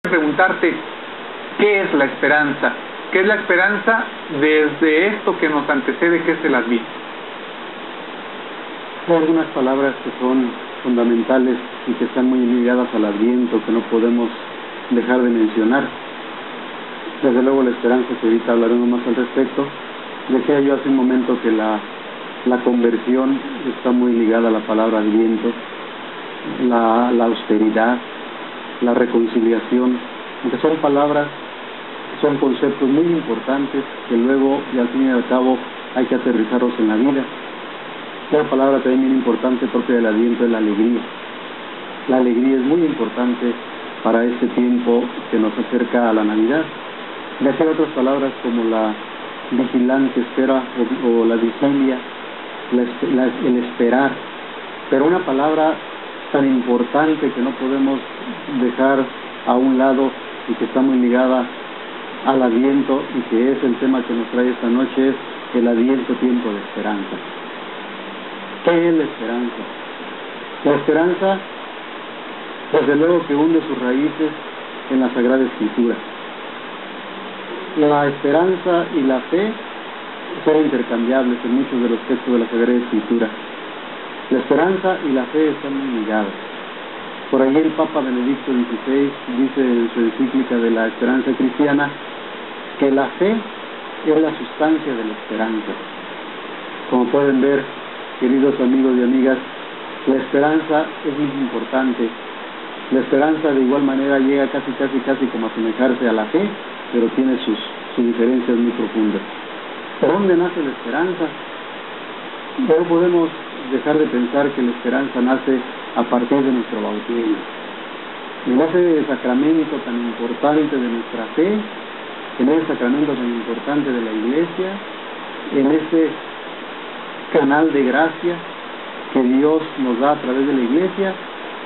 Preguntarte, ¿qué es la esperanza? ¿Qué es la esperanza desde esto que nos antecede, que es el Adviento? Hay algunas palabras que son fundamentales y que están muy ligadas al Adviento, que no podemos dejar de mencionar. Desde luego la esperanza, que ahorita hablaremos más al respecto. Decía yo hace un momento que la conversión está muy ligada a la palabra Adviento, la austeridad, la reconciliación, aunque son palabras, son conceptos muy importantes que luego y al fin y al cabo hay que aterrizarlos en la vida. Una palabra también bien importante propia del Adviento es la alegría. La alegría es muy importante para este tiempo que nos acerca a la Navidad. Decir otras palabras como la vigilante espera o la vigilia, el esperar, pero una palabra tan importante que no podemos dejar a un lado y que está muy ligada al Adviento y que es el tema que nos trae esta noche, es el Adviento, tiempo de esperanza. ¿Qué es la esperanza? La esperanza, desde luego que hunde sus raíces en la Sagrada Escritura. La esperanza y la fe son intercambiables en muchos de los textos de la Sagrada Escritura. La esperanza y la fe están muy ligadas. Por ahí el Papa Benedicto XVI dice en su encíclica de la esperanza cristiana que la fe es la sustancia de la esperanza. Como pueden ver, queridos amigos y amigas, la esperanza es muy importante. La esperanza de igual manera llega casi como a asemejarse a la fe, pero tiene sus diferencias muy profundas. ¿Por dónde nace la esperanza? No podemos dejar de pensar que la esperanza nace a partir de nuestro bautismo. En ese sacramento tan importante de nuestra fe, en ese sacramento tan importante de la Iglesia, en ese canal de gracia que Dios nos da a través de la Iglesia,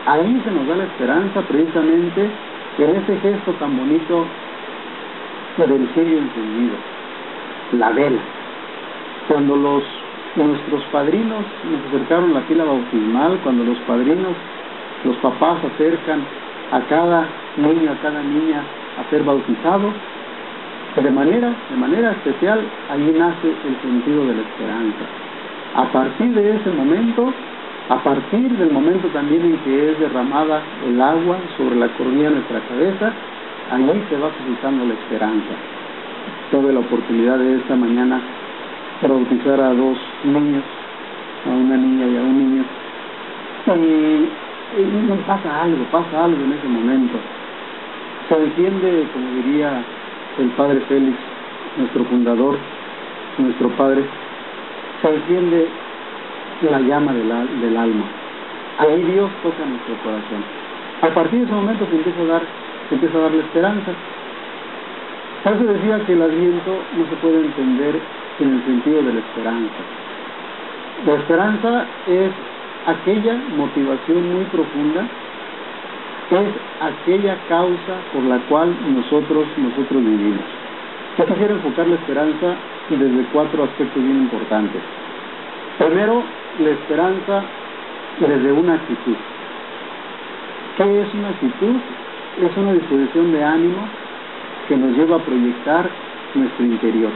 ahí se nos da la esperanza precisamente en ese gesto tan bonito del cirio encendido, la vela. Cuando nuestros padrinos nos acercaron la pila bautismal, cuando los padrinos, los papás acercan a cada niño, a cada niña a ser bautizado, de manera especial, ahí nace el sentido de la esperanza. A partir de ese momento, a partir del momento también en que es derramada el agua sobre la coronilla de nuestra cabeza, ahí se va suscitando la esperanza. Tuve la oportunidad de esta mañana bautizar a dos niños, a una niña y a un niño, y pasa algo en ese momento. Se enciende, como diría el padre Félix, nuestro fundador, nuestro padre, se enciende la llama del alma. Ahí Dios toca nuestro corazón. A partir de ese momento se empieza a dar la esperanza. Por eso decía que el Adviento no se puede entender en el sentido de la esperanza. La esperanza es aquella motivación muy profunda, es aquella causa por la cual nosotros vivimos. Yo quisiera enfocar la esperanza desde 4 aspectos bien importantes. Primero, la esperanza desde una actitud. ¿Qué es una actitud? Es una disposición de ánimo que nos lleva a proyectar nuestro interior,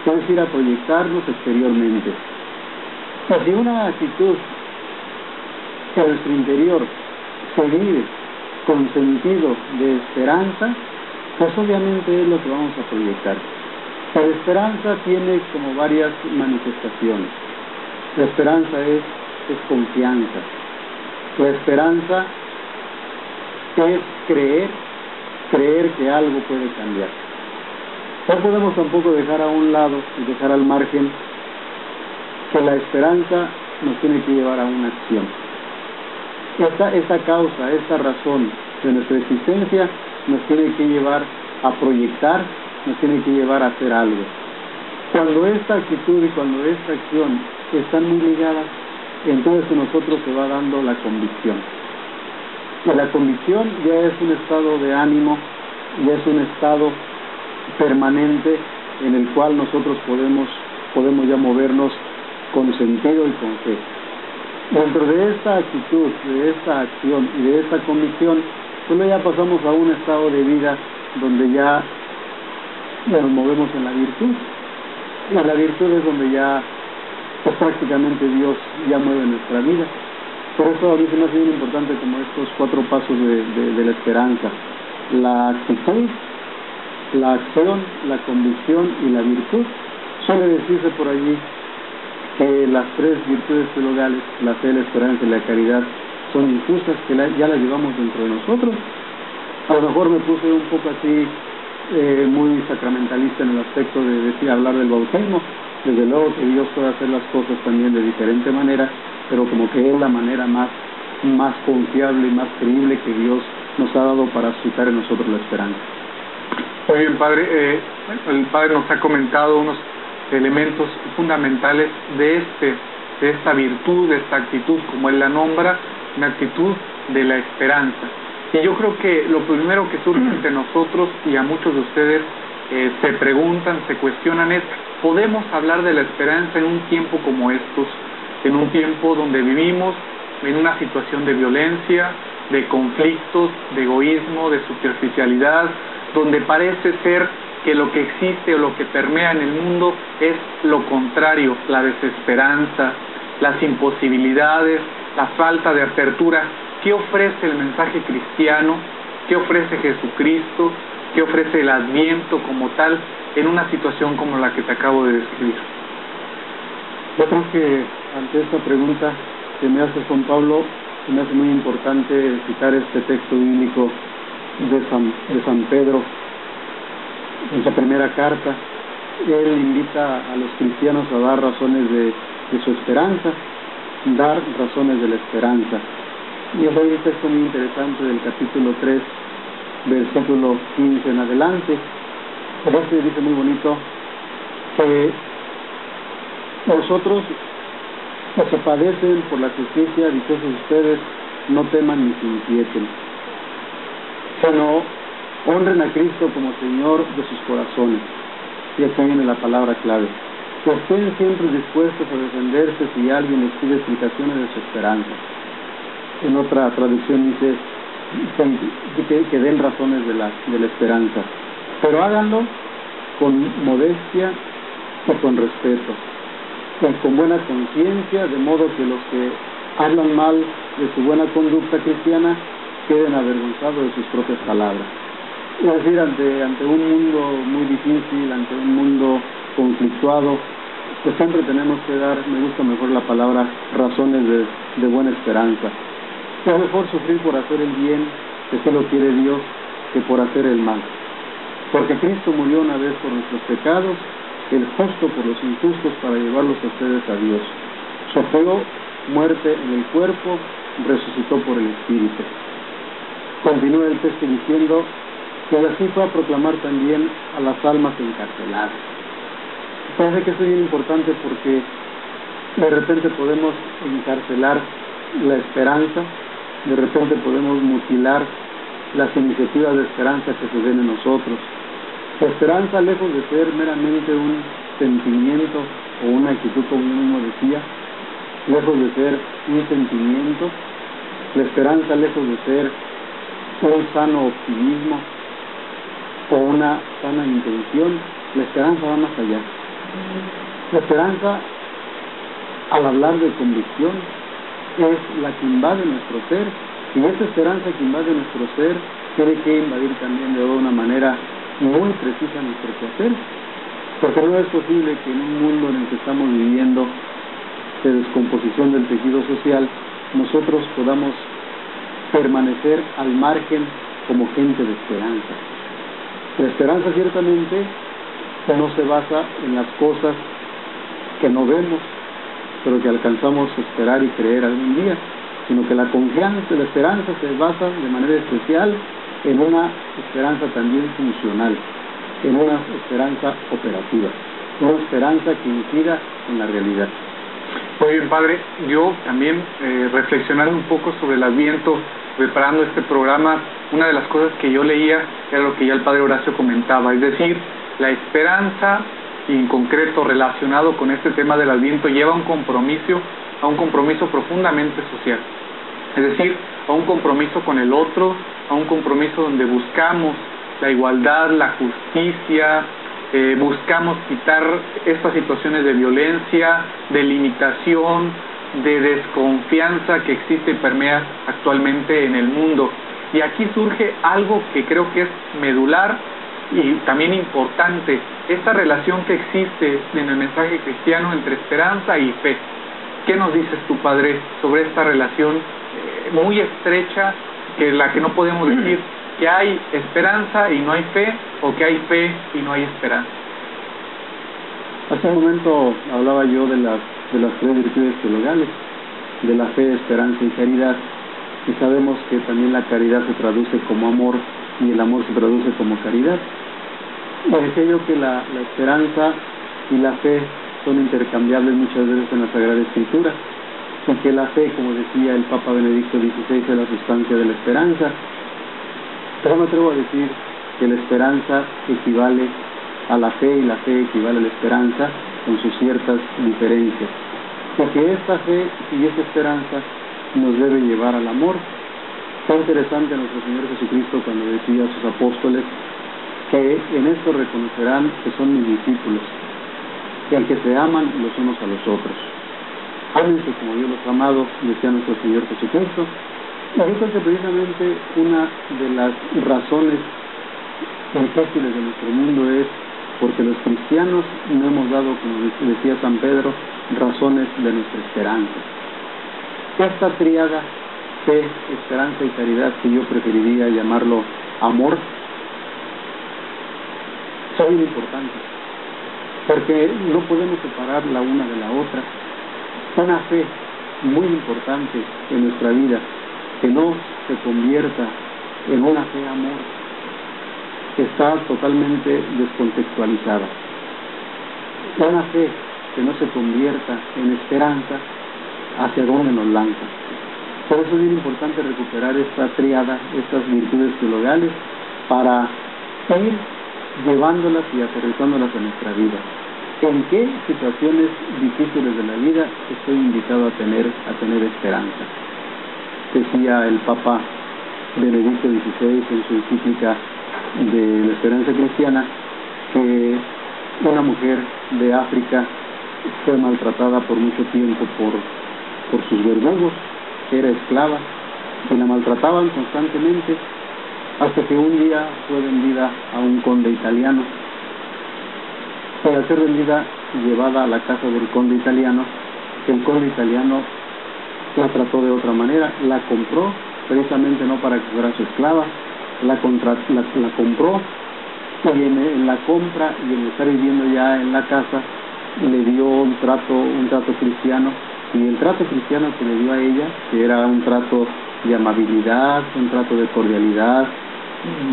es decir, a proyectarnos exteriormente. Si una actitud en nuestro interior se vive con sentido de esperanza, pues obviamente es lo que vamos a proyectar. La esperanza tiene como varias manifestaciones. La esperanza es confianza. La esperanza es creer que algo puede cambiar. No podemos tampoco dejar a un lado y dejar al margen que la esperanza nos tiene que llevar a una acción. Esta causa, esta razón de nuestra existencia nos tiene que llevar a proyectar, nos tiene que llevar a hacer algo. Cuando esta actitud y cuando esta acción están muy ligadas, entonces en nosotros se va dando la convicción. Y la convicción ya es un estado de ánimo, ya es un estado permanente en el cual nosotros podemos ya movernos con sentido y con fe. Dentro de esta actitud, de esta acción y de esta convicción pues ya pasamos a un estado de vida donde ya nos movemos en la virtud. Y la virtud es donde ya pues prácticamente Dios ya mueve nuestra vida. Por eso a mí se me hace bien importante como estos 4 pasos de la esperanza: la actitud, la acción, la convicción y la virtud. Suele decirse por allí que las 3 virtudes teologales, la fe, la esperanza y la caridad, son infusas, que ya las llevamos dentro de nosotros. A lo mejor me puse un poco así muy sacramentalista en el aspecto de decir, hablar del bautismo. Desde luego que Dios puede hacer las cosas también de diferente manera, pero como que es la manera más confiable y más creíble que Dios nos ha dado para suscitar en nosotros la esperanza. Muy bien, Padre. El Padre nos ha comentado unos elementos fundamentales de esta virtud, de esta actitud, como él la nombra, una actitud de la esperanza. Y yo creo que lo primero que surge entre nosotros y a muchos de ustedes se preguntan, se cuestionan es: ¿podemos hablar de la esperanza en un tiempo como estos? En un tiempo donde vivimos en una situación de violencia, de conflictos, de egoísmo, de superficialidad, donde parece ser que lo que existe o lo que permea en el mundo es lo contrario, la desesperanza, las imposibilidades, la falta de apertura. ¿Qué ofrece el mensaje cristiano? ¿Qué ofrece Jesucristo? ¿Qué ofrece el Adviento como tal en una situación como la que te acabo de describir? Yo creo que ante esta pregunta que me hace Juan Pablo, me hace muy importante citar este texto bíblico de San Pedro, en su primera carta. Él invita a los cristianos a dar razones de su esperanza, dar razones de la esperanza. Y hay un texto muy interesante del capítulo 3, versículo 15 en adelante. Pero este dice muy bonito que nosotros, los que padecen por la justicia, dichosos ustedes, no teman ni se inquieten, sino honren a Cristo como Señor de sus corazones. Y aquí viene la palabra clave: que estén siempre dispuestos a defenderse si alguien les pide explicaciones de su esperanza. En otra traducción dice que den razones de la esperanza, pero háganlo con modestia y con respeto, con buena conciencia, de modo que los que hablan mal de su buena conducta cristiana queden avergonzados de sus propias palabras. Es decir, ante un mundo muy difícil, ante un mundo conflictuado, pues siempre tenemos que dar, me gusta mejor la palabra, razones de buena esperanza. Es mejor sufrir por hacer el bien, que solo quiere Dios, que por hacer el mal. Porque Cristo murió una vez por nuestros pecados, el justo por los injustos, para llevarlos a ustedes a Dios. Sufrió muerte en el cuerpo, resucitó por el Espíritu. Continúa el texto diciendo que así fue a proclamar también a las almas encarceladas. Parece que esto es bien importante porque de repente podemos encarcelar la esperanza, de repente podemos mutilar las iniciativas de esperanza que se ven en nosotros. La esperanza, lejos de ser meramente un sentimiento o una actitud, como yo mismo decía, lejos de ser un sentimiento, la esperanza, lejos de ser un sano optimismo o una sana intención, la esperanza va más allá. La esperanza, al hablar de convicción, es la que invade nuestro ser, y esa esperanza que invade nuestro ser tiene que invadir también de una manera muy precisa nuestro quehacer, porque no es posible que en un mundo en el que estamos viviendo de descomposición del tejido social, nosotros podamos permanecer al margen como gente de esperanza. La esperanza ciertamente no se basa en las cosas que no vemos, pero que alcanzamos a esperar y creer algún día, sino que la confianza, la esperanza se basa de manera especial en una esperanza también funcional, en una esperanza operativa, una esperanza que incida en la realidad. Muy bien, Padre. Yo también, reflexionando un poco sobre el Adviento, preparando este programa, una de las cosas que yo leía era lo que ya el Padre Horacio comentaba, es decir, la esperanza, y en concreto relacionado con este tema del Adviento, lleva a un compromiso profundamente social. Es decir, a un compromiso con el otro, a un compromiso donde buscamos la igualdad, la justicia, buscamos quitar estas situaciones de violencia, de limitación, de desconfianza que existe y permea actualmente en el mundo. Y aquí surge algo que creo que es medular y también importante, esta relación que existe en el mensaje cristiano entre esperanza y fe. ¿Qué nos dices tú, Padre, sobre esta relación muy estrecha, la que no podemos decir que hay esperanza y no hay fe, o que hay fe y no hay esperanza? Hace un momento hablaba yo de las tres virtudes teologales, de la fe, esperanza y caridad, y sabemos que también la caridad se traduce como amor y el amor se traduce como caridad. Y decía yo que la esperanza y la fe son intercambiables muchas veces en la Sagrada Escritura, y que la fe, como decía el Papa Benedicto XVI, es la sustancia de la esperanza. Pero me atrevo a decir que la esperanza equivale a la fe y la fe equivale a la esperanza con sus ciertas diferencias, porque esta fe y esta esperanza nos debe llevar al amor. Fue interesante nuestro Señor Jesucristo cuando decía a sus apóstoles que en esto reconocerán que son mis discípulos, que al que se aman los unos a los otros. Ámense como yo los he amado, decía nuestro Señor Jesucristo. Y yo creo que precisamente una de las razones difíciles de nuestro mundo es porque los cristianos no hemos dado, como decía San Pedro, razones de nuestra esperanza. Esta tríada, fe, esperanza y caridad, que yo preferiría llamarlo amor, son muy importantes, porque no podemos separar la una de la otra. Una fe muy importante en nuestra vida, que no se convierta en una fe amor, está totalmente descontextualizada. Una fe que no se convierta en esperanza, ¿hacia dónde nos lanza? Por eso es bien importante recuperar esta tríada, estas virtudes teologales, para ir llevándolas y aterrizándolas en nuestra vida. ¿En qué situaciones difíciles de la vida estoy invitado a tener esperanza? Decía el Papa Benedicto XVI en su encíclica de la esperanza cristiana, que una mujer de África fue maltratada por mucho tiempo por sus verdugos, era esclava, y la maltrataban constantemente, hasta que un día fue vendida a un conde italiano. Para ser vendida, llevada a la casa del conde italiano, el conde italiano la trató de otra manera, la compró, precisamente no para que fuera su esclava, la compró, y en la compra y en estar viviendo ya en la casa, le dio un trato cristiano, y el trato cristiano que le dio a ella, que era un trato de amabilidad, un trato de cordialidad,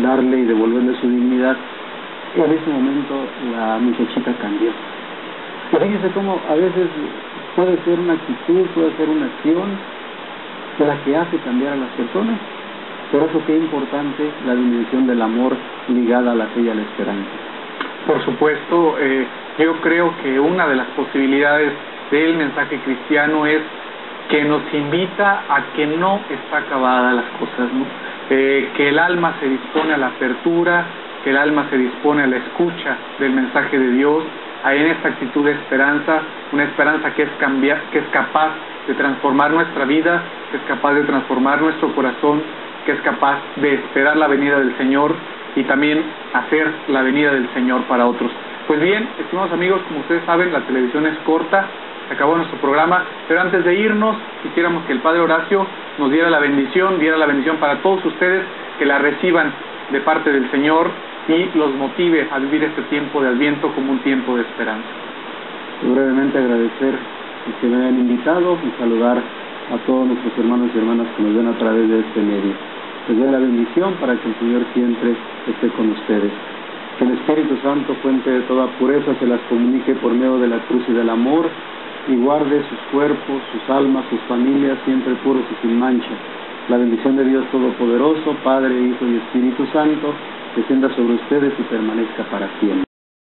darle y devolverle su dignidad, en ese momento la muchachita cambió. Y fíjense cómo a veces puede ser una actitud, puede ser una acción la que hace cambiar a las personas. Por eso qué importante la dimensión del amor ligada a la fe y a la esperanza. Por supuesto, yo creo que una de las posibilidades del mensaje cristiano es que nos invita a que no está acabada las cosas, ¿no? Que el alma se dispone a la apertura, que el alma se dispone a la escucha del mensaje de Dios, en esta actitud de esperanza, una esperanza que es capaz de transformar nuestra vida, que es capaz de transformar nuestro corazón, que es capaz de esperar la venida del Señor y también hacer la venida del Señor para otros. Pues bien, estimados amigos, como ustedes saben, la televisión es corta, se acabó nuestro programa, pero antes de irnos, quisiéramos que el Padre Horacio nos diera la bendición para todos ustedes, que la reciban de parte del Señor y los motive a vivir este tiempo de Adviento como un tiempo de esperanza. Brevemente agradecer que me hayan invitado y saludar a todos nuestros hermanos y hermanas que nos ven a través de este medio. Les doy la bendición para que el Señor siempre esté con ustedes. Que el Espíritu Santo, fuente de toda pureza, se las comunique por medio de la cruz y del amor, y guarde sus cuerpos, sus almas, sus familias siempre puros y sin mancha. La bendición de Dios Todopoderoso, Padre, Hijo y Espíritu Santo, descienda sobre ustedes y permanezca para siempre.